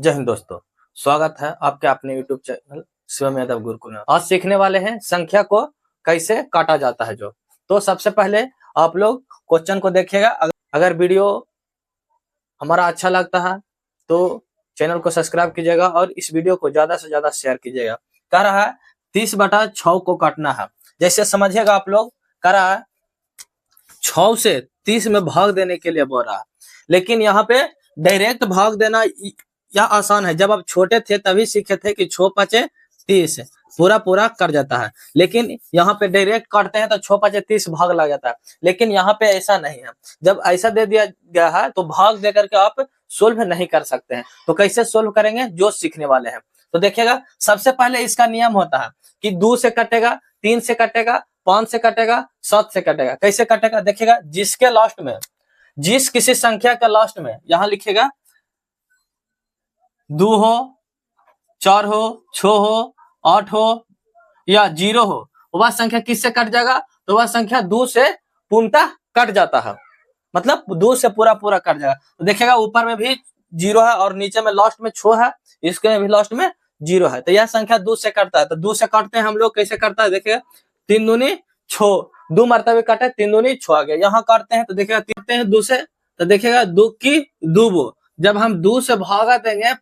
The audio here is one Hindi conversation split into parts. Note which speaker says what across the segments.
Speaker 1: जय हिंद दोस्तों, स्वागत है आपके अपने YouTube चैनल शिवम यादव गुरुकुल में। आज सीखने वाले हैं संख्या को कैसे काटा जाता है। तो सबसे पहले आप लोग क्वेश्चन को देखिएगा। अगर वीडियो हमारा अच्छा लगता है तो चैनल को सब्सक्राइब कीजिएगा और इस वीडियो को ज्यादा से ज्यादा शेयर कीजिएगा। कह रहा है 30/6 को काटना है। जैसे समझिएगा आप लोग, कह रहा है 6 से 30 में भाग देने के लिए बोल रहा है, लेकिन यहाँ पे डायरेक्ट भाग देना यह आसान है। जब आप छोटे थे तभी सीखे थे कि 6×5 = 30 पूरा पूरा कट जाता है, लेकिन यहाँ पे डायरेक्ट काटते हैं तो 6×5 = 30 भाग लग जाता है। लेकिन यहाँ पे ऐसा नहीं है। जब ऐसा दे दिया गया है तो भाग दे करके आप सोल्व नहीं कर सकते हैं। तो कैसे सोल्व करेंगे जो सीखने वाले हैं। तो देखिएगा, सबसे पहले इसका नियम होता है कि 2 से कटेगा, 3 से कटेगा, 5 से कटेगा, 7 से कटेगा। कैसे कटेगा देखिएगा, जिसके लास्ट में, जिस किसी संख्या के लास्ट में यहाँ लिखेगा 2 हो, 4 हो, 6 हो, 8 हो या 0 हो, वह संख्या किससे कट जाएगा? तो वह संख्या 2 से पूर्णतः कट जाता है, मतलब 2 से पूरा पूरा कट जाएगा। तो देखिएगा ऊपर में भी 0 है और नीचे में लास्ट में 6 है, इसके भी लास्ट में 0 है। तो यह संख्या 2 से कटता है। तो 2 से काटते हैं हम लोग, कैसे करता है देखिएगा, 3 दूनी 6, 2 मरतबे काटे, 3 दूनी 6 आ गया। यहाँ काटते हैं तो देखिएगा, काटते हैं 2 से, तो देखिएगा 2 की 2। जब हम 2 से भागा देंगे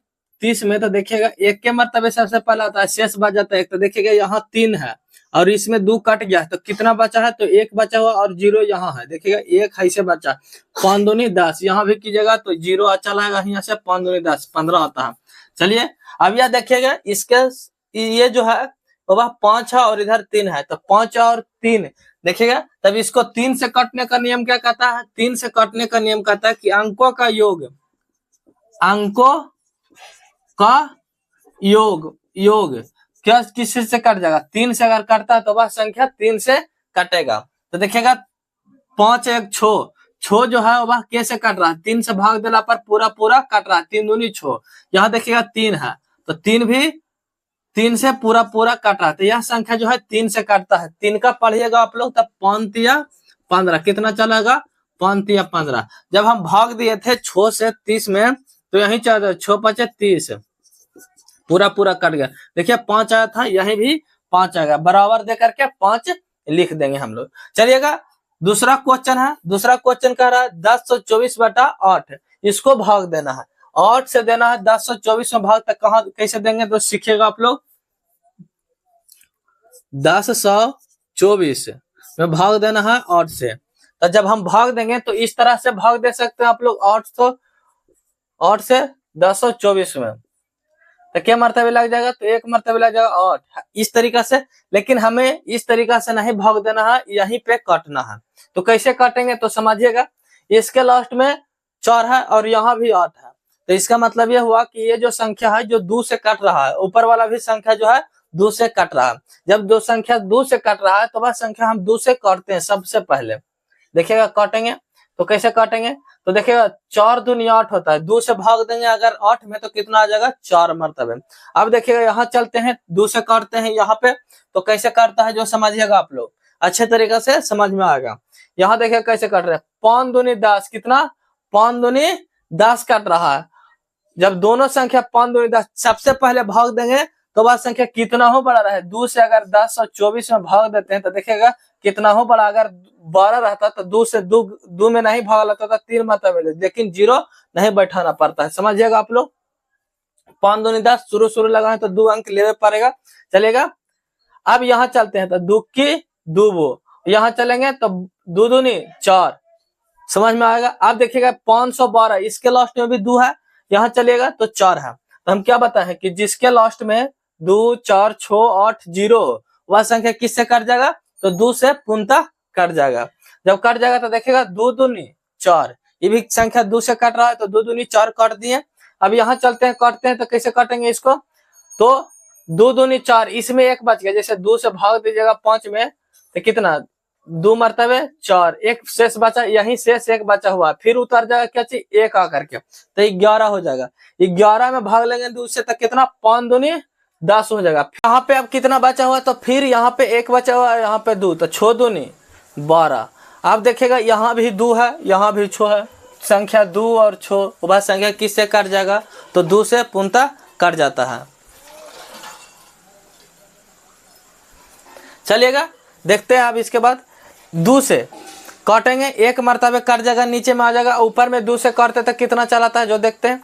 Speaker 1: 30 में तो देखिएगा 1 के मरतबे सबसे पहला आता है, शेष बच जाता है 1। तो देखिएगा यहाँ 3 है और इसमें 2 कट गया, तो कितना बचा है? तो 1 बचा हुआ और 0 यहाँ है। देखिएगा 1 ऐसे बचा, 5 दूनी 10, यहाँ भी कीजिएगा तो 0 अच्छा लगेगा, यहाँ से 5 दूनी 10, 15 आता है। चलिए अब यह देखिएगा, इसके ये जो है वह 5 है और इधर 3 है, तो 5 और 3 देखिएगा। तब इसको 3 से काटने का नियम क्या कहता है? 3 से काटने का नियम कहता है कि अंकों का योग, अंकों का योग क्या किसी से कट जाएगा? 3 से अगर कटता है तो वह संख्या 3 से कटेगा। तो देखिएगा 5 1 6 जो है वह कैसे कट रहा है? 3 से भाग देला पर पूरा पूरा कट रहा है, 3 दूनी 6। यहाँ देखिएगा 3 है तो 3 भी 3 से पूरा पूरा कट रहा है। तो यह संख्या जो है 3 से काटता है। 3 का पढ़िएगा आप लोग, तब 5 या 15 कितना चलेगा? 5 या 15। जब हम भाग दिए थे 6 से 30 में तो यही चल 6×5 = 30 पूरा पूरा कट गया। देखिए 5 आया था, यही भी 5 आ गया, बराबर दे करके 5 लिख देंगे हम लोग। चलिएगा दूसरा क्वेश्चन है। दूसरा क्वेश्चन कह रहा है 1024/8, इसको भाग देना है। 8 से देना है 1024 में भाग, तक कहाँ कैसे देंगे तो सीखिएगा आप लोग। 1024 में भाग देना है 8 से। तो जब हम भाग देंगे तो इस तरह से भाग दे सकते हैं आप लोग, 8 से 1024 में, तो क्या मरतबे लग जाएगा? तो 1 मरतबे लग जाएगा 8, इस तरीका से। लेकिन हमें इस तरीका से नहीं भाग देना है, यहीं पे काटना है। तो कैसे काटेंगे तो समझिएगा, इसके लास्ट में 4 है और यहाँ भी 8 है। तो इसका मतलब यह हुआ कि ये जो संख्या है जो 2 से कट रहा है, ऊपर वाला भी संख्या जो है 2 से कट रहा है। जब 2 संख्या 2 से कट रहा है तो वह संख्या हम 2 से काटते हैं सबसे पहले। देखिएगा काटेंगे तो कैसे काटेंगे तो देखिएगा 4 दूनी 8 होता है, 2 से भाग देंगे अगर 8 में तो कितना आ जाएगा? 4 मरतबे। अब देखिएगा यहाँ चलते हैं, 2 से काटते हैं यहाँ पे, तो कैसे काटता है जो समझिएगा आप लोग, अच्छे तरीके से समझ में आएगा। यहाँ देखिए कैसे काट रहे हैं, 5 दूनी 10, कितना? 5 दूनी 10 काट रहा है। जब दोनों संख्या 5 दूनी 10 सबसे पहले भाग देंगे तो वह संख्या कितना हो बड़ा रहे? 2 से अगर 1024 में भाग देते हैं तो देखिएगा कितना हो बड़ा। अगर 12 रहता तो 2 से 2 में नहीं भाग लेता था, 3 मरतबे, लेकिन 0 नहीं बैठाना पड़ता है। समझिएगा आप लोग। 5 दूनी 10 शुरू लगाए तो 2 अंक लेने पड़ेगा, चलेगा। अब यहाँ चलते हैं तो 2 की 2, यहाँ चलेंगे तो 2 दूनी 4, समझ में आएगा। अब देखिएगा 512, इसके लास्ट में भी 2 है, यहाँ चलेगा तो 4 है। तो हम क्या बताएं कि जिसके लास्ट में 2 4 6 8 0 वह संख्या किससे कट जाएगा? तो 2 से पूर्णतः कट जाएगा। जब कट जाएगा तो देखिएगा 2 दूनी 4, ये भी संख्या 2 से कट रहा है तो 2 दूनी 4 काट दिए। अब यहाँ चलते हैं, काटते हैं तो कैसे काटेंगे इसको? तो 2 दूनी 4, इसमें 1 बच गया। जैसे 2 से भाग दीजिएगा 5 में तो कितना? 2 मरतबे 4, 1 शेष बचा, यही शेष 1 बचा हुआ, फिर उतर जाएगा क्या चीज? 1 आकर के, तो 11 हो जाएगा। 11 में भाग लेंगे 2 से तो कितना? 5 दूनी 10 हो जाएगा। यहाँ पे अब कितना बचा हुआ? तो फिर यहाँ पे 1 बचा हुआ है, यहाँ पे 2, तो 6 दूनी 12। आप देखिएगा यहाँ भी 2 है, यहाँ भी 6 है, संख्या 2 और 6 वह संख्या किससे कट जाएगा, तो 2 से पूर्णतः कट जाता है। चलिएगा देखते हैं अब इसके बाद 2 से काटेंगे, एक मरतबे कट जाएगा, नीचे में आ जाएगा, ऊपर में 2 से काटते तक कितना चलाता है जो देखते हैं।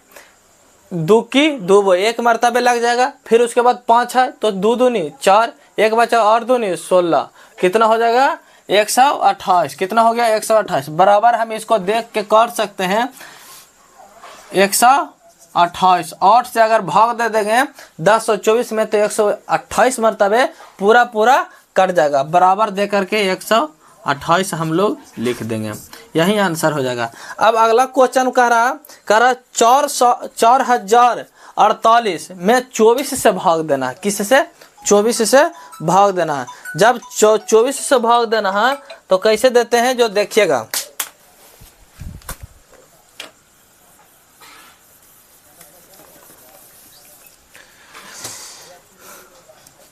Speaker 1: 2 की 2 वो एक मरतबे लग जाएगा, फिर उसके बाद 5 है तो 2 दूनी 4, एक बचा और दूनी 16, कितना हो जाएगा 128, कितना हो गया 128। बराबर हम इसको देख के काट सकते हैं 128, 8 से अगर भाग दे देंगे 10 और 24 में तो 128 मरतबे पूरा कट जाएगा। बराबर दे करके 128 हम लोग लिख देंगे, यही आंसर हो जाएगा। अब अगला क्वेश्चन कह रहा 4048 में 24 से भाग देना है, किससे 24 से भाग देना है। जब 24 से भाग देना है तो कैसे देते हैं जो देखिएगा,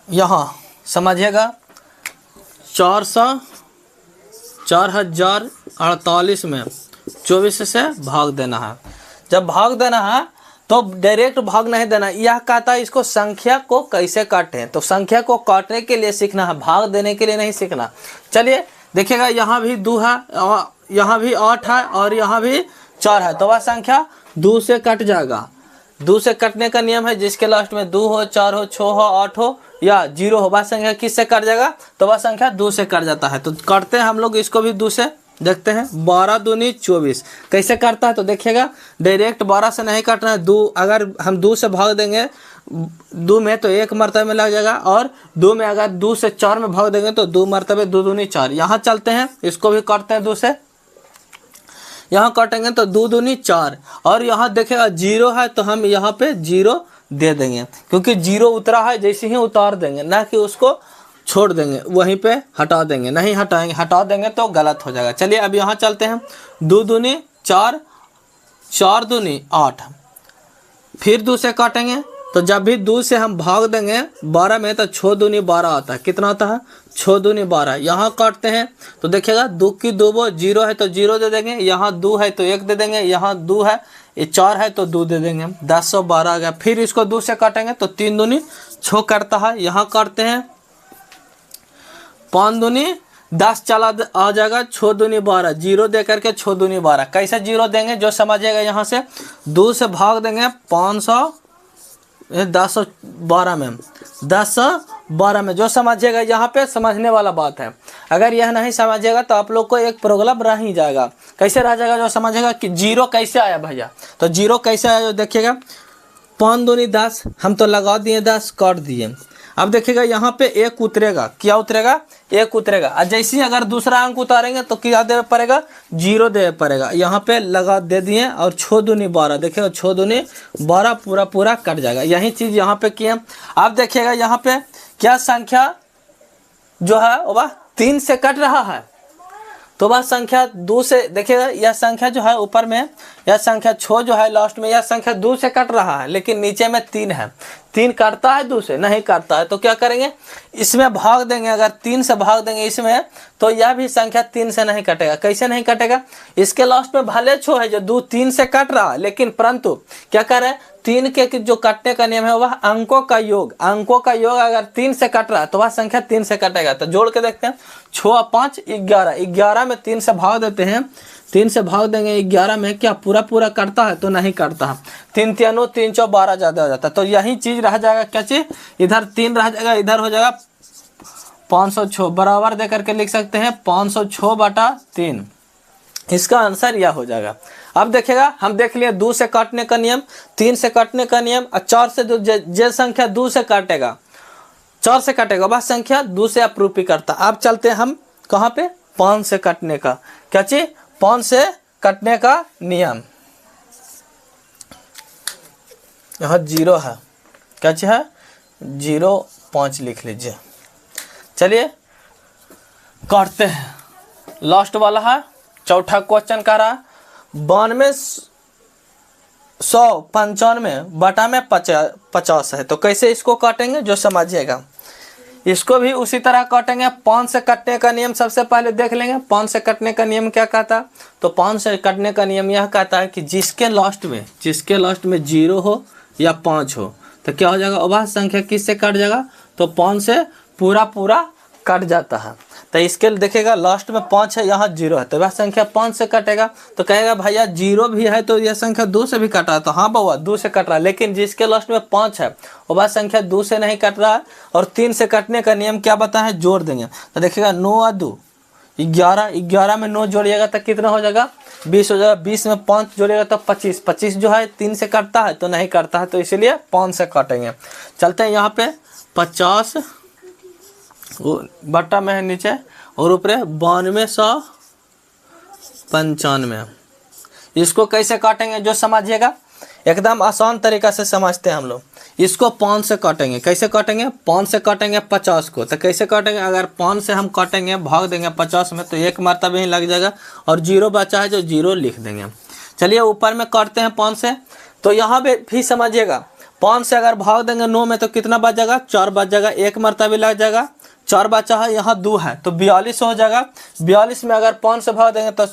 Speaker 1: यहाँ समझिएगा 4048 में 24 से भाग देना है। जब भाग देना है तो डायरेक्ट भाग नहीं देना, यह कहता है इसको संख्या को कैसे काटें, तो संख्या को काटने के लिए सीखना है, भाग देने के लिए नहीं सीखना। चलिए देखिएगा यहाँ भी 2 है, यहाँ भी 8 है और यहाँ भी 4 है, तो वह संख्या 2 से कट जाएगा। 2 से कटने का नियम है, जिसके लास्ट में 2 हो, 4 हो, 6 हो, 8 हो या 0 हो, वह संख्या किससे कट जाएगा, तो वह संख्या 2 से कट जाता है। तो करते हैं हम लोग इसको भी 2 से, देखते हैं 12 दूनी 24 कैसे करता है। तो देखिएगा डायरेक्ट 12 से नहीं काटना है, 2 अगर हम 2 से भाग देंगे 2 में तो एक मरतबे में लग जाएगा, और 2 में अगर 2 से 4 में भाग देंगे तो 2 मरतबे 2 दूनी 4। यहाँ चलते हैं, इसको भी काटते हैं 2 से, यहाँ काटेंगे तो 2 दूनी 4, और यहाँ देखेगा 0 है तो हम यहाँ पे 0 दे देंगे, क्योंकि 0 उतरा है जैसे ही उतार देंगे, ना कि उसको छोड़ देंगे, वहीं पे हटा देंगे, नहीं हटाएंगे, हटा देंगे तो गलत हो जाएगा। चलिए अब यहाँ चलते हैं, 2 दूनी 4, 4 दूनी 8, फिर 2 से काटेंगे तो जब भी 2 से हम भाग देंगे 12 में तो 6 दूनी 12 आता है, कितना आता है 6 दूनी 12। यहाँ काटते हैं तो देखिएगा 2 की 2 वो 0 है तो 0 दे देंगे, यहाँ 2 है तो 1 दे देंगे, यहाँ 2 है, ये 4 है तो 2 दे देंगे, 10 और 12 आ गया। फिर इसको 2 से काटेंगे तो 3 दूनी 6 करता है, यहाँ काटते हैं 5 दूनी 10 चला आ जाएगा, 6 दूनी 12, 0 दे करके 6 दूनी 12। कैसे 0 देंगे जो समझिएगा, यहाँ से 2 से भाग देंगे 1012 में, 1012 में जो समझिएगा, यहाँ पे समझने वाला बात है। अगर यह नहीं समझिएगा तो आप लोग को एक प्रॉब्लम रह ही जाएगा। कैसे रह जाएगा जो समझिएगा कि 0 कैसे आया भैया, तो 0 कैसे आया जो देखिएगा, 5 दूनी 10, हम तो लगा दिए 10 काट दिए। अब देखिएगा यहाँ पे 1 उतरेगा, क्या उतरेगा 1 उतरेगा, और जैसे ही अगर दूसरा अंक उतारेंगे तो क्या देना पड़ेगा 0 देना पड़ेगा। यहाँ पे लगा दे दिए और 6 दूनी 12, देखिएगा 6 दूनी 12 पूरा कट जाएगा। यही चीज़ यहाँ पे किए। अब देखिएगा यहाँ पे क्या संख्या जो है वह 3 से कट रहा है, तो वह संख्या 2 से, देखिएगा यह संख्या जो है ऊपर में, यह संख्या 6 जो है लास्ट में, यह संख्या 2 से कट रहा है, लेकिन नीचे में 3 है। 3 काटता है 2 से नहीं काटता है, तो क्या करेंगे इसमें भाग देंगे, अगर 3 से भाग देंगे इसमें तो यह भी संख्या 3 से नहीं कटेगा। कैसे नहीं कटेगा, इसके लास्ट में भले 6 है जो 2 3 से कट रहा है, लेकिन परंतु क्या कर रहे हैं 3 के जो काटने का नियम है वह अंकों का योग, अंकों का योग अगर 3 से कट रहा है तो वह संख्या 3 से कटेगा। तो जोड़ के देखते हैं, 6 और 5 11, 11 में 3 से भाग देते हैं, 3 से भाग देंगे 11 में, क्या पूरा करता है तो नहीं करता है, 3 3 3 4 12 ज़्यादा हो जाता है। तो यही चीज़ रह जाएगा, क्या चीज़ इधर 3 रह जाएगा, इधर हो जाएगा 506, बराबर दे करके लिख सकते हैं 506/3। इसका आंसर यह हो जाएगा। अब देखिएगा हम देख लिए 2 से काटने का नियम, 3 से काटने का नियम, और 4 से जो संख्या 2 से काटेगा, 4 से काटेगा वह संख्या 2 से अप्रूपी करता। अब चलते हैं हम कहाँ पे, 5 से काटने का, क्या चीज 5 से काटने का नियम। यहाँ 0 है, क्या चीज है 0 5 लिख लीजिए। चलिए काटते हैं, लास्ट वाला है चौथा क्वेश्चन कह रहा 92/195 में 50 है, तो कैसे इसको काटेंगे जो समझिएगा। इसको भी उसी तरह काटेंगे। 5 से कटने का नियम सबसे पहले देख लेंगे। 5 से कटने का नियम क्या कहता है? तो 5 से कटने का नियम यह कहता है कि जिसके लास्ट में 0 हो या 5 हो तो क्या हो जाएगा, वह संख्या किससे कट जाएगा? तो 5 से पूरा कट जाता है। तो इसके लिए देखिएगा लास्ट में 5 है, यहाँ 0 है, तो वह संख्या 5 से कटेगा। तो कहेगा भैया 0 भी है तो यह संख्या 2 से भी कट रहा है। तो हाँ बउआ 2 से कट रहा है, लेकिन जिसके लास्ट में 5 है वह संख्या 2 से नहीं कट रहा है। और 3 से कटने का नियम क्या बताया है? जोड़ देंगे। तो देखिएगा 9 और 2 11, 11 में 9 जोड़िएगा तो कितना हो जाएगा? 20 हो जाएगा। 20 में 5 जोड़िएगा तो 25। 25 जो है 3 से कटता है तो नहीं कटता है, तो इसीलिए 5 से काटेंगे। चलते हैं यहाँ पे 50 वो बट्टा में है नीचे और ऊपर 9295। इसको कैसे काटेंगे जो समझिएगा, एकदम आसान तरीका से समझते हैं हम लोग। इसको 5 से काटेंगे। कैसे काटेंगे? 5 से काटेंगे 50 को। तो कैसे काटेंगे? अगर 5 से हम काटेंगे भाग देंगे 50 में तो एक मरतबे ही लग जाएगा और 0 बचा है जो 0 लिख देंगे। चलिए ऊपर में काटते हैं 5 से। तो यहाँ पे भी समझिएगा 5 से अगर भाग देंगे 9 में तो कितना बच जाएगा? 4 बच जाएगा, एक मरतबे लग जाएगा। 4 बचा है, यहाँ 2 है तो 42 हो जाएगा। 42 में अगर 5 से भाग देंगे तो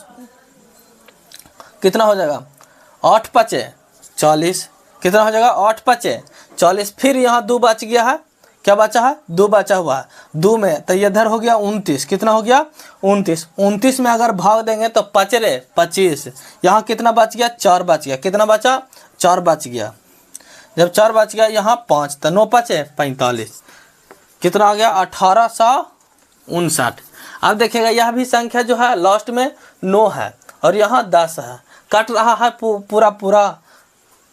Speaker 1: कितना हो जाएगा? 8 पचे 40। कितना हो जाएगा? 8 पचे 40। फिर यहाँ 2 बच गया है। क्या बचा है? 2 बचा हुआ है। 2 में तो इधर हो गया 29। कितना हो गया? 29। 29 में अगर भाग देंगे तो 5 25। यहाँ कितना बच गया? 4 बच गया। कितना बचा? 4 बच गया। जब 4 बच गया यहाँ 5 तो 9 पचे 45। कितना आ गया? 1859। अब देखिएगा यह भी संख्या जो है लास्ट में 9 है और यहाँ 10 है। कट रहा है पूरा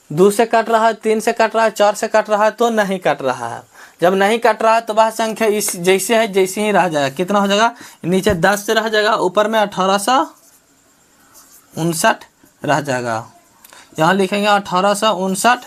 Speaker 1: 2 से कट रहा है, 3 से कट रहा है, 4 से कट रहा है तो नहीं कट रहा है। जब नहीं कट रहा है तो वह संख्या इस जैसे है जैसे ही रह जाएगा। कितना हो जाएगा? नीचे 10 से रह जाएगा, ऊपर में 1859 रह जाएगा। यहाँ लिखेंगे 1859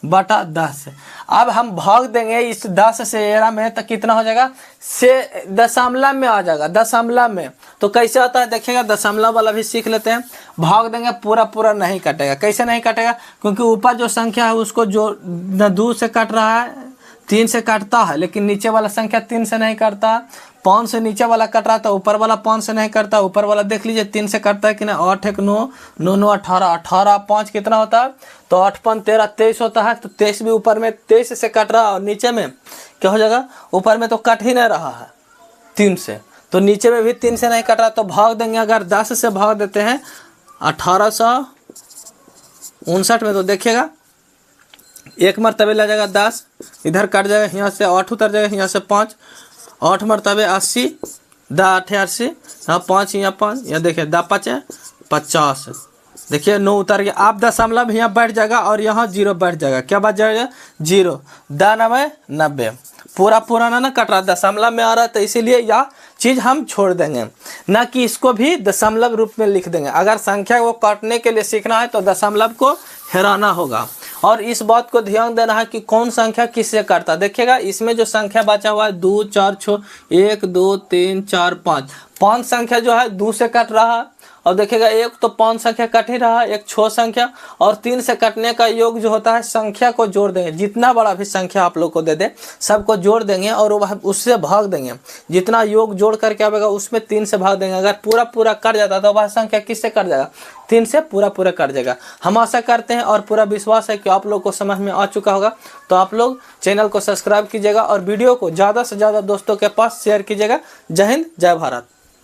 Speaker 1: बटा 10। अब हम भाग देंगे इस 10 से 11 में तो कितना हो जाएगा? से दशमलव में आ जाएगा। दशमलव में तो कैसे आता है देखिएगा, दशमलव वाला भी सीख लेते हैं। भाग देंगे पूरा नहीं कटेगा। कैसे नहीं कटेगा? क्योंकि ऊपर जो संख्या है उसको जो 2 से कट रहा है 3 से काटता है, लेकिन नीचे वाला संख्या 3 से नहीं काटता। 5 से नीचे वाला कट रहा था, ऊपर वाला 5 से नहीं करता। ऊपर वाला देख लीजिए 3 से कटता है कि नहीं। 8 1 9 9 9 18 18 5 कितना होता है? तो 8 5 13 23 होता है। तो 23 भी ऊपर में 23 से कट रहा है और नीचे में क्या हो जाएगा? ऊपर में तो कट ही नहीं रहा है 3 से, तो नीचे में भी 3 से नहीं कट रहा। तो भाग देंगे, अगर 10 से भाग देते हैं 1859 में तो देखिएगा एक मरतबे लग जाएगा 10, इधर कट जाएगा, यहाँ से 8 उतर जाएगा, यहाँ से 5, 8 मरतबे 80, 10 88, यहाँ 5 यहाँ 5, यहाँ देखिए 10 5 50। देखिए 9 उतर गया। आप दशमलव यहाँ बैठ जाएगा और यहाँ 0 बैठ जाएगा। क्या बच जाएगा? 0। 10 90 पूरा ना कट रहा, दशमलव में आ रहा है तो इसीलिए यह चीज़ हम छोड़ देंगे, ना कि इसको भी दशमलव रूप में लिख देंगे। अगर संख्या को काटने के लिए सीखना है तो दशमलव को हराना होगा और इस बात को ध्यान देना है कि कौन संख्या किससे काटता। देखिएगा इसमें जो संख्या बचा हुआ है 2 4 6 1 2 3 4 5 संख्या जो है 2 से कट रहा है। और देखिएगा एक तो 5 संख्या कट ही रहा है, एक 6 संख्या, और 3 से कटने का योग जो होता है संख्या को जोड़ देंगे। जितना बड़ा भी संख्या आप लोग को दे दे सबको जोड़ देंगे और उससे भाग देंगे। जितना योग जोड़ कर क्या होगा उसमें 3 से भाग देंगे। अगर पूरा कट जाता तो वह संख्या किससे कट जाएगा? 3 से पूरा कट जाएगा। हम आशा करते हैं और पूरा विश्वास है कि आप लोग को समझ में आ चुका होगा। तो आप लोग चैनल को सब्सक्राइब कीजिएगा और वीडियो को ज़्यादा से ज़्यादा दोस्तों के पास शेयर कीजिएगा। जय हिंद, जय भारत।